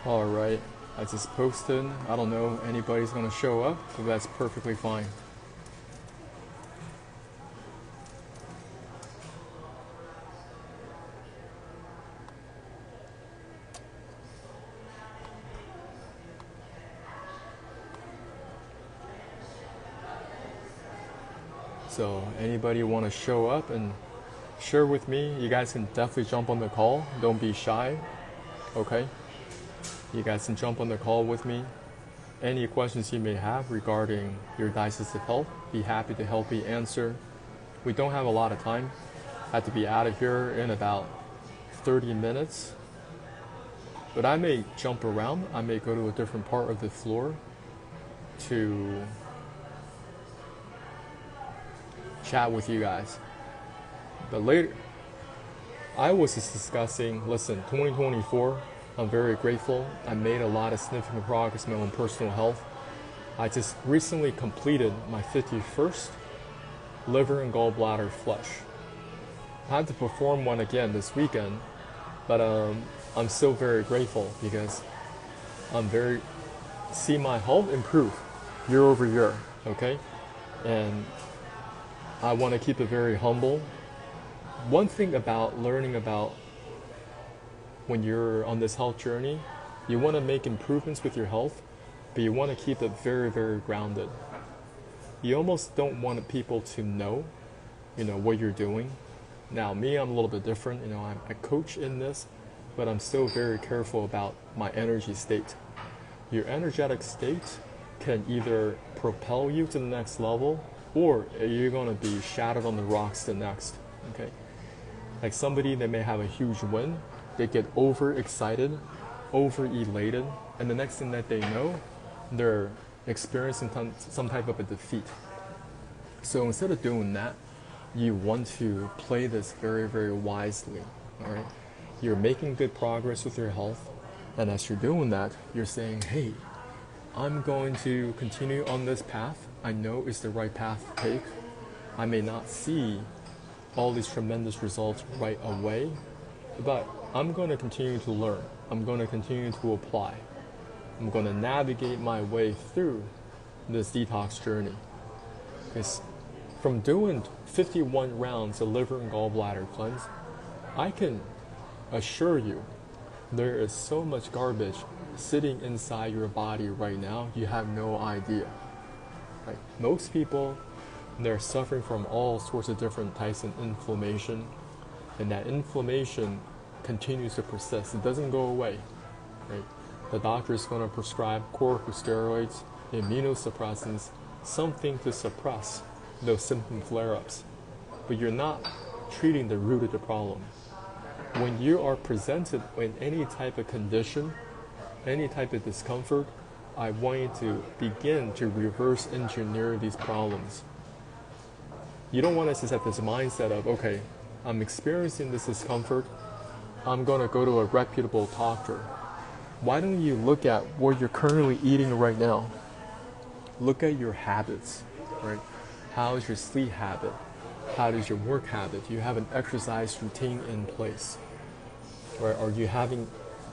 Alright, I just posted. I don't know if anybody's gonna show up, but that's perfectly fine. So anybody want to show up and share with me, you guys can definitely jump on the call. Don't be shy, okay? You guys can jump on the call with me. Any questions you may have regarding your digestive health, be happy to help you answer. We don't have a lot of time. I have to be out of here in about 30 minutes. But I may jump around. I may go to a different part of the floor to chat with you guys. But later, I was just discussing, listen, 2024, I'm very grateful. I made a lot of significant progress in my own personal health. I just recently completed my 51st liver and gallbladder flush. I had to perform one again this weekend, but I'm still very grateful because see my health improve year over year, okay? And I want to keep it very humble. One thing about learning about when you're on this health journey, you want to make improvements with your health, but you want to keep it very, very grounded. You almost don't want people to know, what you're doing. Now, me, I'm a little bit different. I coach in this, but I'm still very careful about my energy state. Your energetic state can either propel you to the next level, or you're going to be shattered on the rocks the next, okay? Like somebody that may have a huge win, they get overexcited, over-elated, and the next thing that they know, they're experiencing some type of a defeat. So instead of doing that, you want to play this very, very wisely, all right? You're making good progress with your health, and as you're doing that, you're saying, hey, I'm going to continue on this path. I know it's the right path to take. I may not see all these tremendous results right away, but I'm going to continue to learn. I'm going to continue to apply. I'm going to navigate my way through this detox journey. Because from doing 51 rounds of liver and gallbladder cleanse, I can assure you there is so much garbage sitting inside your body right now, you have no idea. Right? Most people, they're suffering from all sorts of different types of inflammation, and that inflammation continues to persist. It doesn't go away. Right? The doctor is going to prescribe corticosteroids, immunosuppressants, something to suppress those symptom flare-ups. But you're not treating the root of the problem. When you are presented with any type of condition, any type of discomfort, I want you to begin to reverse engineer these problems. You don't want to just have this mindset of, okay, I'm experiencing this discomfort, I'm going to go to a reputable doctor. Why don't you look at what you're currently eating right now? Look at your habits, right? How is your sleep habit? How is your work habit? Do you have an exercise routine in place? Right? Are you having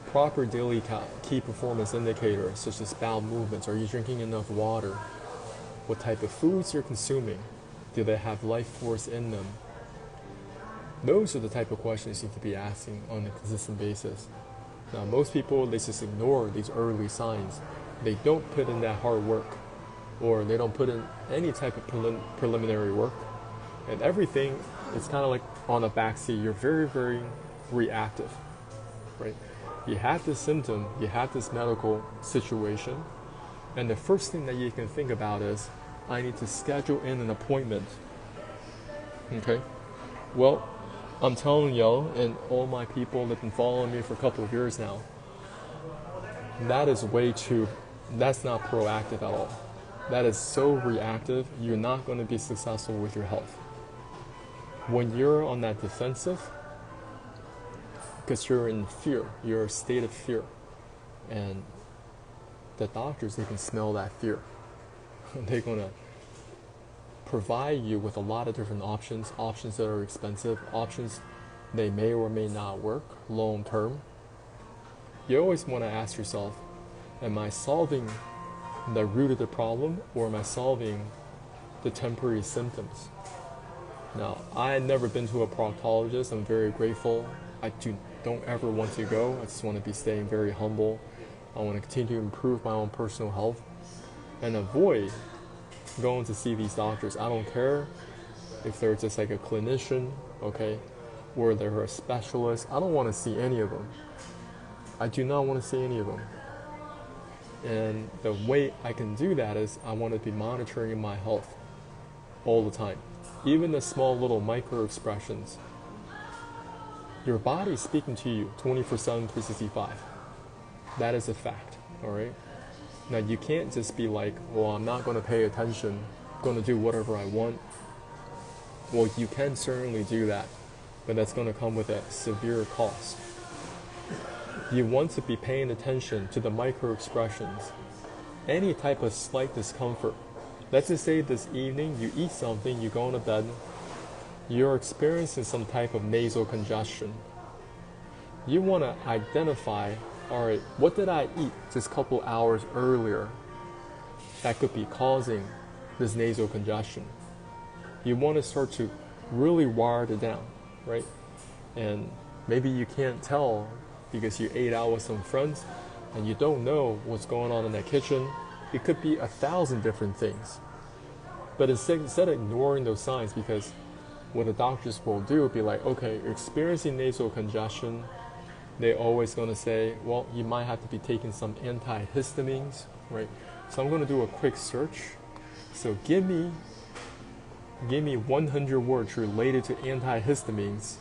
proper daily key performance indicators such as bowel movements? Are you drinking enough water? What type of foods you're consuming? Do they have life force in them? Those are the type of questions you need to be asking on a consistent basis. Now, most people, they just ignore these early signs. They don't put in that hard work, or they don't put in any type of preliminary work. And everything is kind of like on a backseat. You're very, very reactive, right? You have this symptom, you have this medical situation, and the first thing that you can think about is, I need to schedule in an appointment. Okay? Well, I'm telling y'all, and all my people that have been following me for a couple of years now, that's not proactive at all. That is so reactive, you're not going to be successful with your health. When you're on that defensive, because you're in fear, you're in a state of fear, and the doctors, they can smell that fear. They're going to provide you with a lot of different options that are expensive, options they may or may not work long term. you always want to ask yourself, am I solving the root of the problem, or am I solving the temporary symptoms? Now, I had never been to a proctologist. I'm very grateful. I don't ever want to go. I just want to be staying very humble. I want to continue to improve my own personal health and avoid going to see these doctors. I don't care if they're just like a clinician, okay, or they're a specialist. I don't want to see any of them. I do not want to see any of them. And the way I can do that is I want to be monitoring my health all the time. Even the small little micro expressions. Your body is speaking to you 24/7, 365. That is a fact, all right? Now, you can't just be like, well, I'm not going to pay attention, I'm going to do whatever I want. Well, you can certainly do that, but that's going to come with a severe cost. You want to be paying attention to the micro expressions. Any type of slight discomfort. Let's just say this evening you eat something, you go to bed, you're experiencing some type of nasal congestion. You want to identify, all right, what did I eat just a couple hours earlier that could be causing this nasal congestion? You want to start to really wire it down, right? And maybe you can't tell because you ate out with some friends and you don't know what's going on in that kitchen. It could be 1,000 different things. But instead of ignoring those signs, because what the doctors will do will be like, okay, you're experiencing nasal congestion. They're always going to say, well, you might have to be taking some antihistamines, right? So I'm going to do a quick search. So give me 100 words related to antihistamines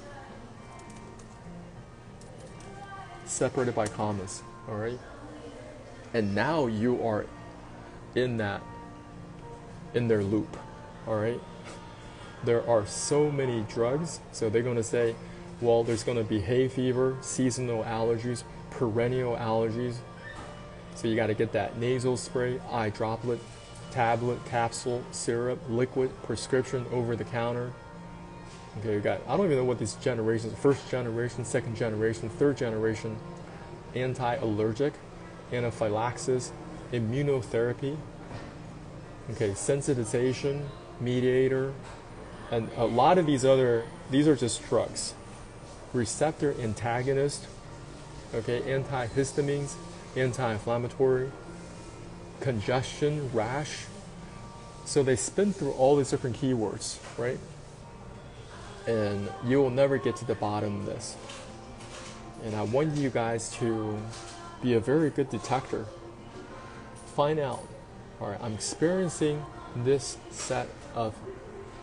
separated by commas, all right? And now you are in their loop, all right? There are so many drugs, so they're going to say, well, there's going to be hay fever, seasonal allergies, perennial allergies. So you got to get that nasal spray, eye droplet, tablet, capsule, syrup, liquid, prescription, over the counter. Okay, you got, I don't even know what these generations, first generation, second generation, third generation, anti-allergic, anaphylaxis, immunotherapy, okay, sensitization, mediator, and a lot of these are just drugs. Receptor antagonist, okay, antihistamines, anti-inflammatory, congestion, rash. So they spin through all these different keywords, right? And you will never get to the bottom of this. And I want you guys to be a very good detector. Find out, all right, I'm experiencing this set of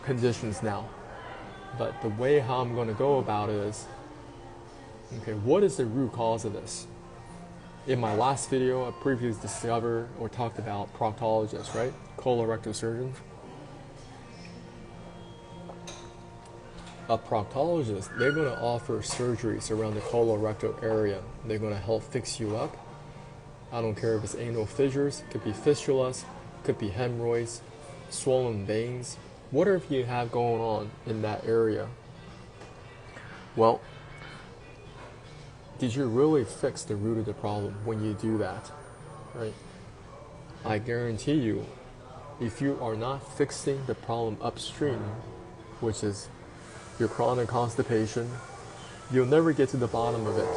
conditions now, but the way how I'm going to go about it is, okay, what is the root cause of this? In my last video, I previously discovered or talked about proctologists, right? Colorectal surgeons. A proctologist, they're going to offer surgeries around the colorectal area. They're going to help fix you up. I don't care if it's anal fissures, it could be fistulas, it could be hemorrhoids, swollen veins, whatever you have going on in that area. Well, did you really fix the root of the problem when you do that, right? I guarantee you, if you are not fixing the problem upstream, which is your chronic constipation, you'll never get to the bottom of it.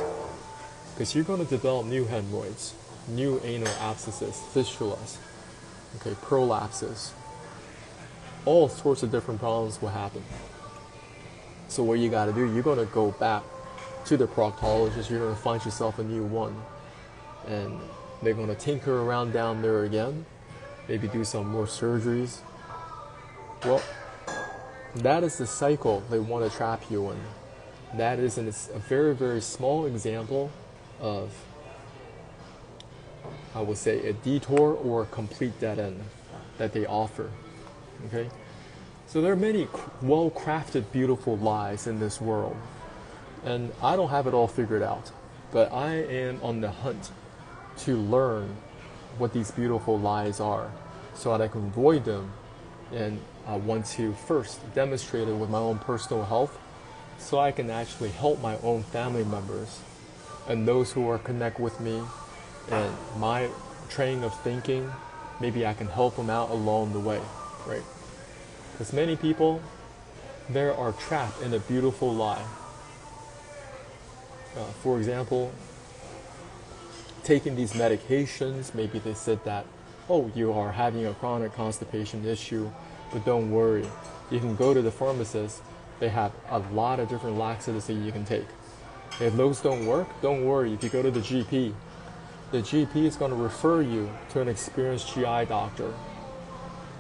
Because you're going to develop new hemorrhoids, new anal abscesses, fistulas, okay, prolapses. All sorts of different problems will happen. So what you got to do, you're going to go back to the proctologist, you're going to find yourself a new one. And they're going to tinker around down there again, maybe do some more surgeries. Well, that is the cycle they want to trap you in. That is a very, very small example of, I would say, a detour or a complete dead end that they offer. Okay? So there are many well-crafted, beautiful lies in this world. And I don't have it all figured out. But I am on the hunt to learn what these beautiful lies are so that I can avoid them. And I want to first demonstrate it with my own personal health so I can actually help my own family members and those who are connect with me and my training of thinking, maybe I can help them out along the way, right? Because many people, they are trapped in a beautiful lie. For example, taking these medications, maybe they said that, oh, you are having a chronic constipation issue, but don't worry. You can go to the pharmacist. They have a lot of different laxatives that you can take. If those don't work, don't worry. If you go to the GP is going to refer you to an experienced GI doctor.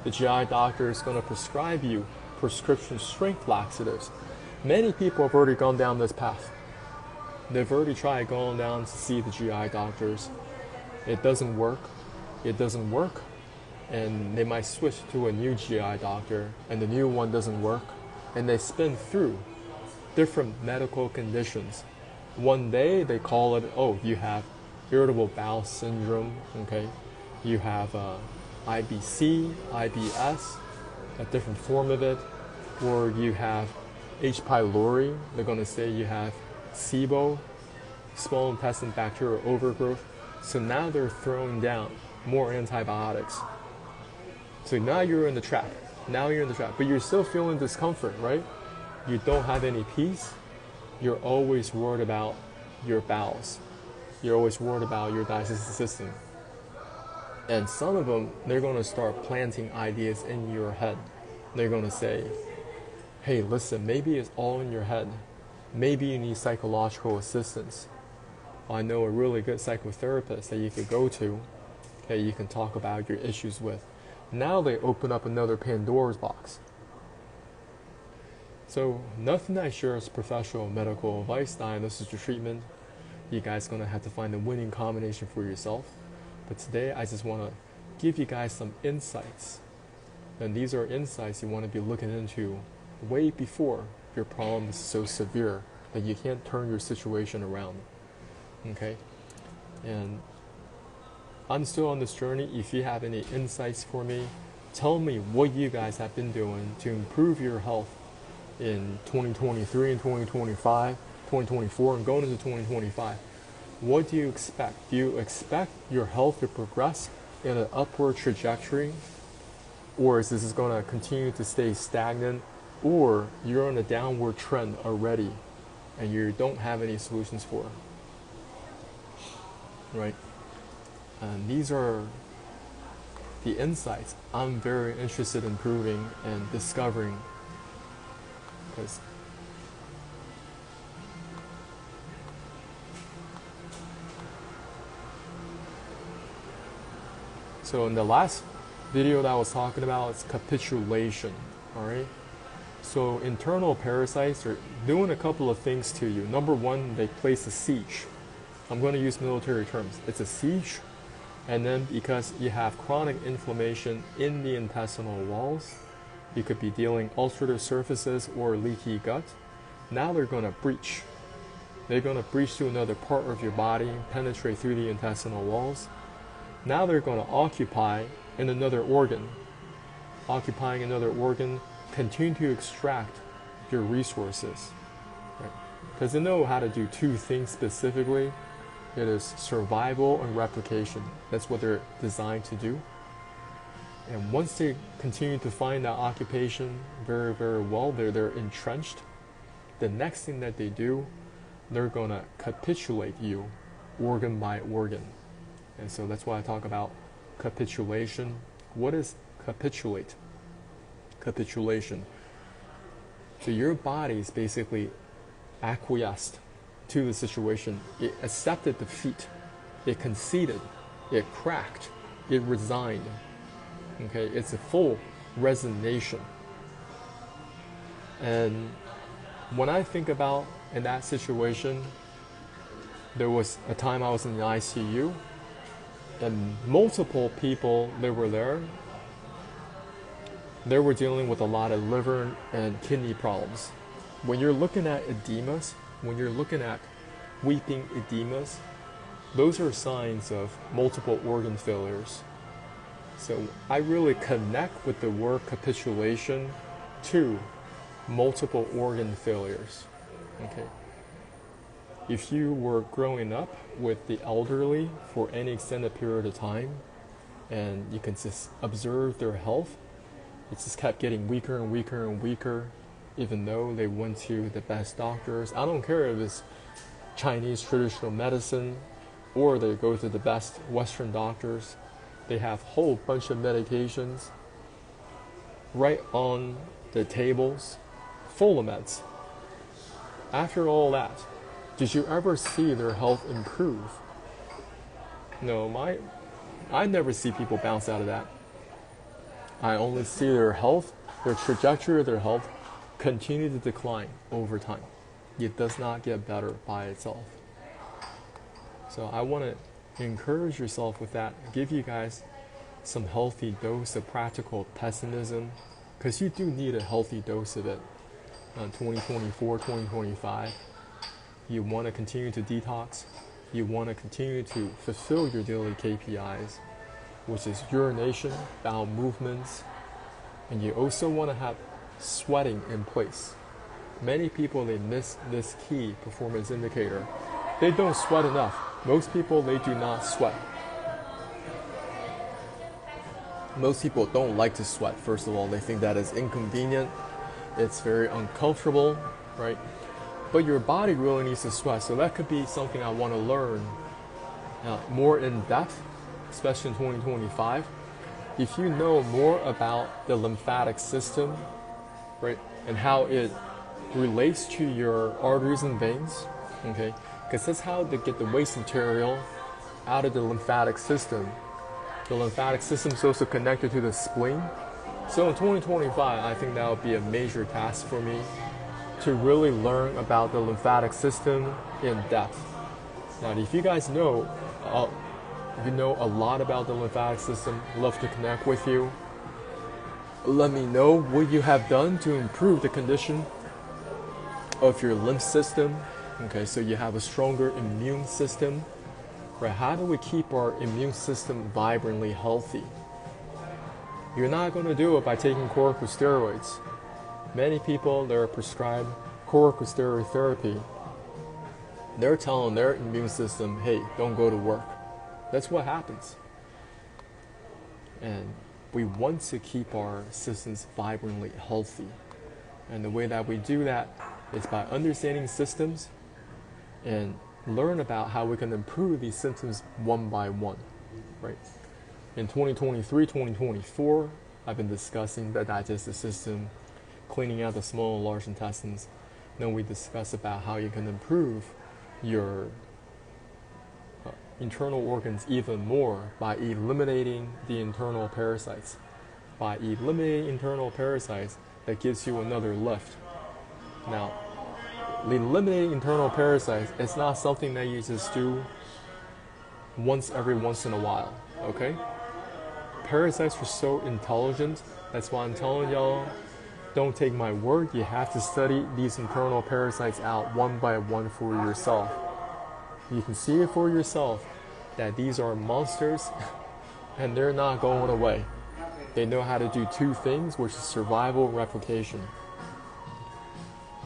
The GI doctor is going to prescribe you prescription strength laxatives. Many people have already gone down this path. They've already tried going down to see the GI doctors. It doesn't work. And they might switch to a new GI doctor, and the new one doesn't work. And they spin through different medical conditions. One day they call it, oh, you have irritable bowel syndrome, okay? You have IBC, IBS, a different form of it, or you have H. pylori. They're going to say you have SIBO, small intestine bacterial overgrowth. So now they're throwing down more antibiotics. So now you're in the trap. But you're still feeling discomfort, right? You don't have any peace. You're always worried about your bowels. You're always worried about your digestive system. And some of them, they're going to start planting ideas in your head. They're going to say, hey, listen, maybe it's all in your head. Maybe you need psychological assistance. I know a really good psychotherapist that you could go to, that you can talk about your issues with. Now they open up another Pandora's box. So nothing I share is professional medical advice. This is your treatment. You guys are going to have to find a winning combination for yourself. But today I just want to give you guys some insights. And these are insights you want to be looking into way before your problem is so severe that you can't turn your situation around. Okay? And I'm still on this journey. If you have any insights for me, tell me what you guys have been doing to improve your health in 2023 and 2025, 2024, and going into 2025. What do you expect? Do you expect your health to progress in an upward trajectory? Or is this going to continue to stay stagnant? Or you're on a downward trend already and you don't have any solutions for it? Right? And these are the insights I'm very interested in proving and discovering. Because so in the last video that I was talking about, it's capitulation. Alright? So internal parasites are doing a couple of things to you. Number one, they place a siege. I'm going to use military terms. It's a siege. And then because you have chronic inflammation in the intestinal walls, you could be dealing ulcerative surfaces or leaky gut. Now they're going to breach. They're going to breach to another part of your body, penetrate through the intestinal walls. Now they're going to occupy in another organ. Occupying another organ, continue to extract your resources. Right? Because they know how to do two things specifically. It is survival and replication. That's what they're designed to do. And once they continue to find that occupation very, very well, they're entrenched. The next thing that they do, they're going to capitulate you organ by organ. And so that's why I talk about capitulation. What is capitulate? Capitulation. So your body is basically acquiesced to the situation. It accepted defeat. It conceded. It cracked. It resigned. Okay, it's a full resignation. And when I think about in that situation, there was a time I was in the ICU and multiple people that were there, they were dealing with a lot of liver and kidney problems. When you're looking at edemas, when you're looking at weeping edemas, those are signs of multiple organ failures. So I really connect with the word capitulation to multiple organ failures. Okay. If you were growing up with the elderly for any extended period of time, and you can just observe their health, it just kept getting weaker and weaker and weaker, even though they went to the best doctors. I don't care if it's Chinese traditional medicine or they go to the best Western doctors. They have a whole bunch of medications right on the tables, full of meds. After all that, did you ever see their health improve? No, I never see people bounce out of that. I only see their health, their trajectory of their health continue to decline over time. It does not get better by itself. So I want to encourage yourself with that, give you guys some healthy dose of practical pessimism, because you do need a healthy dose of it. 2024, 2025, you want to continue to detox, you want to continue to fulfill your daily KPIs, which is urination, bowel movements, and you also want to have sweating in place. Many people, they miss this key performance indicator. They don't sweat enough. Most people, they do not sweat. Most people don't like to sweat, first of all. They think that is inconvenient. It's very uncomfortable, right? But your body really needs to sweat. So that could be something I want to learn more in depth, especially in 2025. If you know more about the lymphatic system, right, and how it relates to your arteries and veins, okay, because that's how they get the waste material out of the lymphatic system. The lymphatic system is also connected to the spleen. So in 2025, I think that would be a major task for me to really learn about the lymphatic system in depth. Now, if you guys know, if you know a lot about the lymphatic system, I'd love to connect with you. Let me know what you have done to improve the condition of your lymph system. Okay, so you have a stronger immune system. Right? How do we keep our immune system vibrantly healthy? You're not going to do it by taking corticosteroids. Many people that are prescribed corticosteroid therapy, they're telling their immune system, hey, don't go to work. That's what happens. And we want to keep our systems vibrantly healthy. And the way that we do that is by understanding systems and learn about how we can improve these symptoms one by one, right? In 2023, 2024, I've been discussing the digestive system, cleaning out the small and large intestines. Then we discuss about how you can improve your internal organs even more by eliminating the internal parasites. By eliminating internal parasites, that gives you another lift. Now, eliminating internal parasites is not something that you just do once in a while, okay? Parasites are so intelligent. That's why I'm telling y'all, don't take my word. You have to study these internal parasites out one by one for yourself. You can see it for yourself that these are monsters and they're not going away. They know how to do two things, which is survival and replication.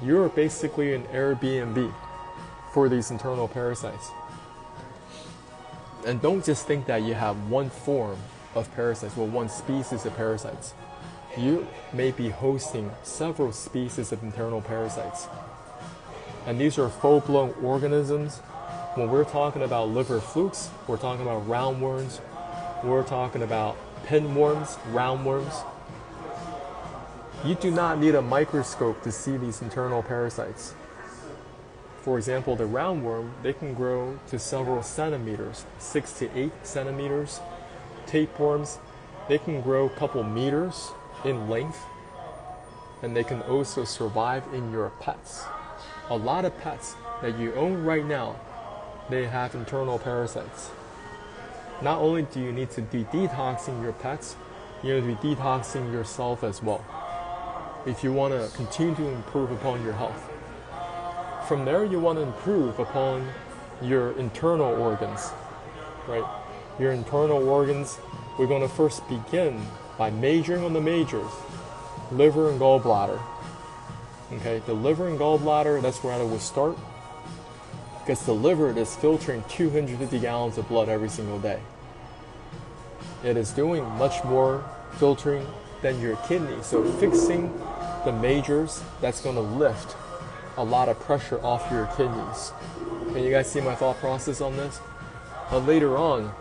You're basically an Airbnb for these internal parasites. And don't just think that you have one form of parasites, well, one species of parasites. You may be hosting several species of internal parasites. And these are full-blown organisms. When we're talking about liver flukes, we're talking about roundworms, we're talking about pinworms, roundworms. You do not need a microscope to see these internal parasites. For example, the roundworm, they can grow to several centimeters, 6 to 8 centimeters. Tapeworms, they can grow a couple meters in length, and they can also survive in your pets. A lot of pets that you own right now, they have internal parasites. Not only do you need to be detoxing your pets, you need to be detoxing yourself as well, if you want to continue to improve upon your health. From there, you want to improve upon your internal organs, right? Your internal organs, we're going to first begin by majoring on the majors, liver and gallbladder. Okay, the liver and gallbladder, that's where I will start. because the liver is filtering 250 gallons of blood every single day. It is doing much more filtering than your kidney. So fixing the majors, that's going to lift a lot of pressure off your kidneys. Can you guys see my thought process on this? But later on,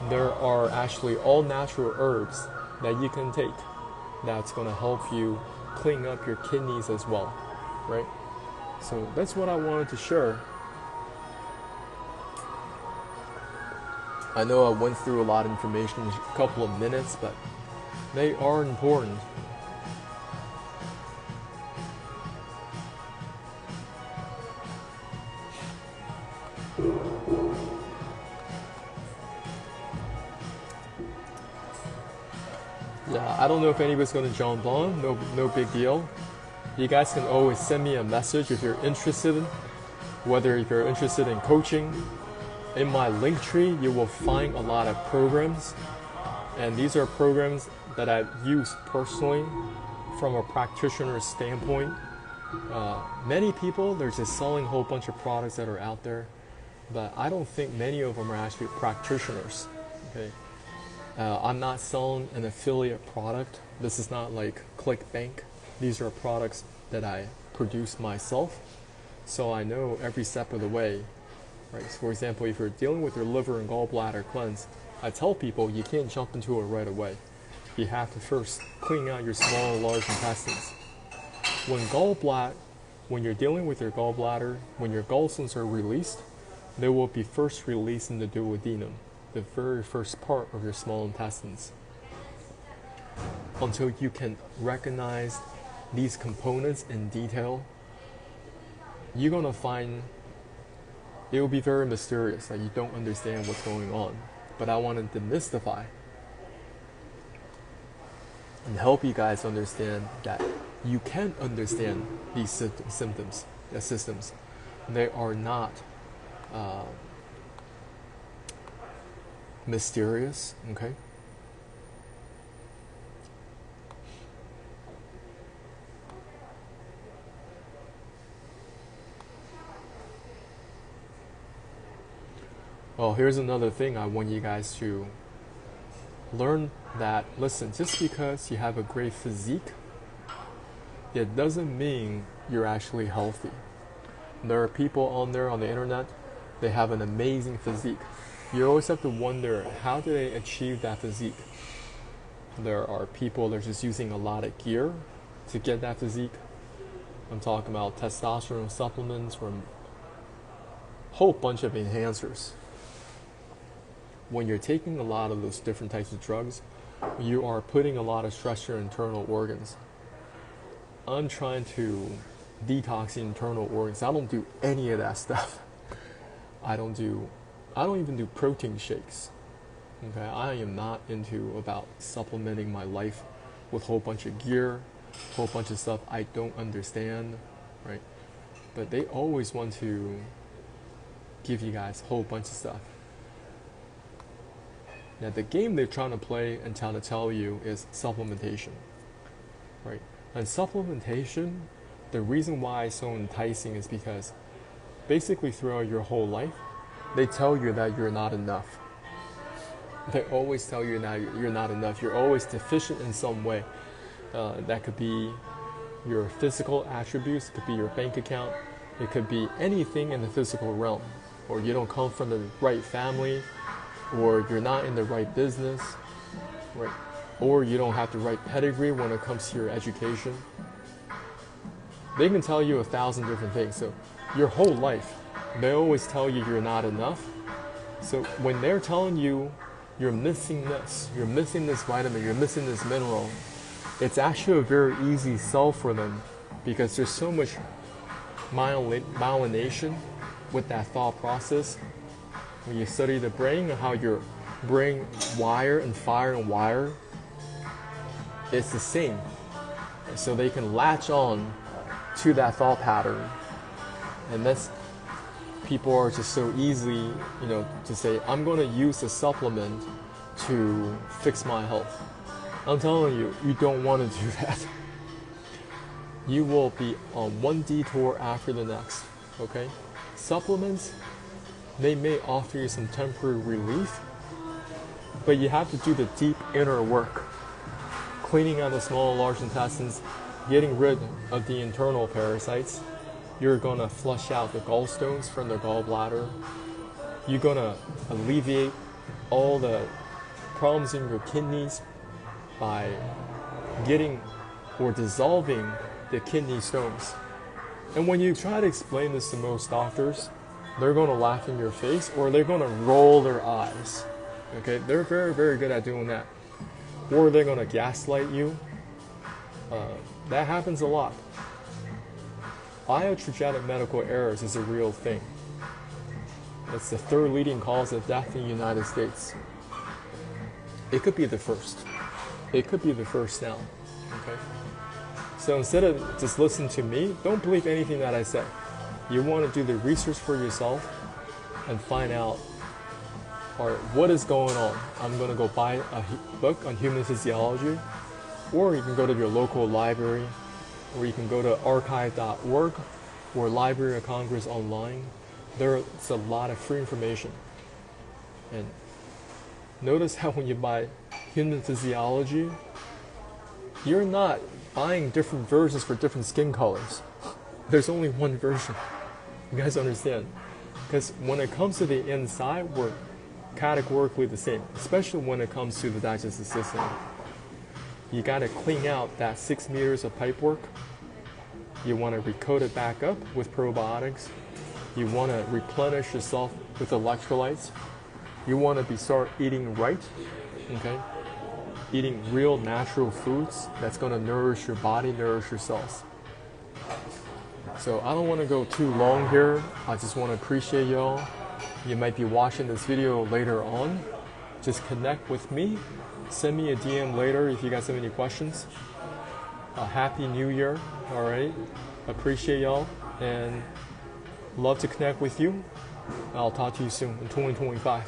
there are actually all natural herbs that you can take that's going to help you clean up your kidneys as well, right? So that's what I wanted to share. I know I went through a lot of information in a couple of minutes, but they are important. Yeah, I don't know if anybody's going to jump on. No big deal. You guys can always send me a message if you're interested, whether if you're interested in coaching. In my link tree, you will find a lot of programs, and these are programs that I've used personally from a practitioner's standpoint. Many people, they're just selling a whole bunch of products that are out there, but I don't think many of them are actually practitioners. Okay, I'm not selling an affiliate product. This is not like ClickBank. These are products that I produce myself, so I know every step of the way. Right. So for example, if you're dealing with your liver and gallbladder cleanse, I tell people you can't jump into it right away. You have to first clean out your small and large intestines. When you're dealing with your gallbladder, when your gallstones are released, they will be first released in the duodenum, the very first part of your small intestines. Until you can recognize these components in detail, you're going to find it will be very mysterious, like you don't understand what's going on. But I want to demystify and help you guys understand that you can understand these systems. They are not mysterious, okay? Well, here's another thing I want you guys to learn that, listen, just because you have a great physique, it doesn't mean you're actually healthy. There are people on there on the internet, they have an amazing physique. You always have to wonder, how do they achieve that physique? There are people that are just using a lot of gear to get that physique. I'm talking about testosterone supplements from a whole bunch of enhancers. When you're taking a lot of those different types of drugs, you are putting a lot of stress on your internal organs. I'm trying to detox the internal organs. I don't do any of that stuff. I don't even do protein shakes. Okay, I am not into about supplementing my life with a whole bunch of gear, a whole bunch of stuff I don't understand, right? But they always want to give you guys a whole bunch of stuff. Now, the game they're trying to play and trying to tell you is supplementation, right? And supplementation, the reason why it's so enticing is because basically throughout your whole life, they tell you that you're not enough. They always tell you that you're not enough. You're always deficient in some way. That could be your physical attributes, it could be your bank account, it could be anything in the physical realm, or you don't come from the right family, or you're not in the right business, right? Or you don't have the right pedigree when it comes to your education. They can tell you 1,000 different things. So your whole life, they always tell you you're not enough. So when they're telling you you're missing this vitamin, you're missing this mineral, it's actually a very easy sell for them, because there's so much myelination with that thought process. When you study the brain and how your brain wire and wire, it's the same. So they can latch on to that thought pattern. And that's, people are just so easily, to say, I'm going to use a supplement to fix my health. I'm telling you, you don't want to do that. You will be on one detour after the next, okay? Supplements, they may offer you some temporary relief, but you have to do the deep inner work, cleaning out the small and large intestines, getting rid of the internal parasites. You're going to flush out the gallstones from the gallbladder. You're going to alleviate all the problems in your kidneys by getting or dissolving the kidney stones. And when you try to explain this to most doctors, they're going to laugh in your face or they're going to roll their eyes. Okay, they're very, very good at doing that. Or they're going to gaslight you. That happens a lot. Iatrogenic medical errors is a real thing. It's the third leading cause of death in the United States. It could be the first. It could be the first now. Okay? So instead of just listening to me, don't believe anything that I say. You want to do the research for yourself and find out, all right, what is going on. I'm going to go buy a book on human physiology, or you can go to your local library, or you can go to archive.org or Library of Congress online. There's a lot of free information. And notice how when you buy human physiology, you're not buying different versions for different skin colors. There's only one version. You guys understand? Because when it comes to the inside, we're categorically the same, especially when it comes to the digestive system. You got to clean out that 6 meters of pipework. You want to recoat it back up with probiotics. You want to replenish yourself with electrolytes. You want to start eating right, okay? Eating real natural foods that's going to nourish your body, nourish your cells. So I don't want to go too long here. I just want to appreciate y'all. You might be watching this video later on. Just connect with me. Send me a DM later if you guys have any questions. Happy New Year, all right? Appreciate y'all and love to connect with you. I'll talk to you soon in 2025.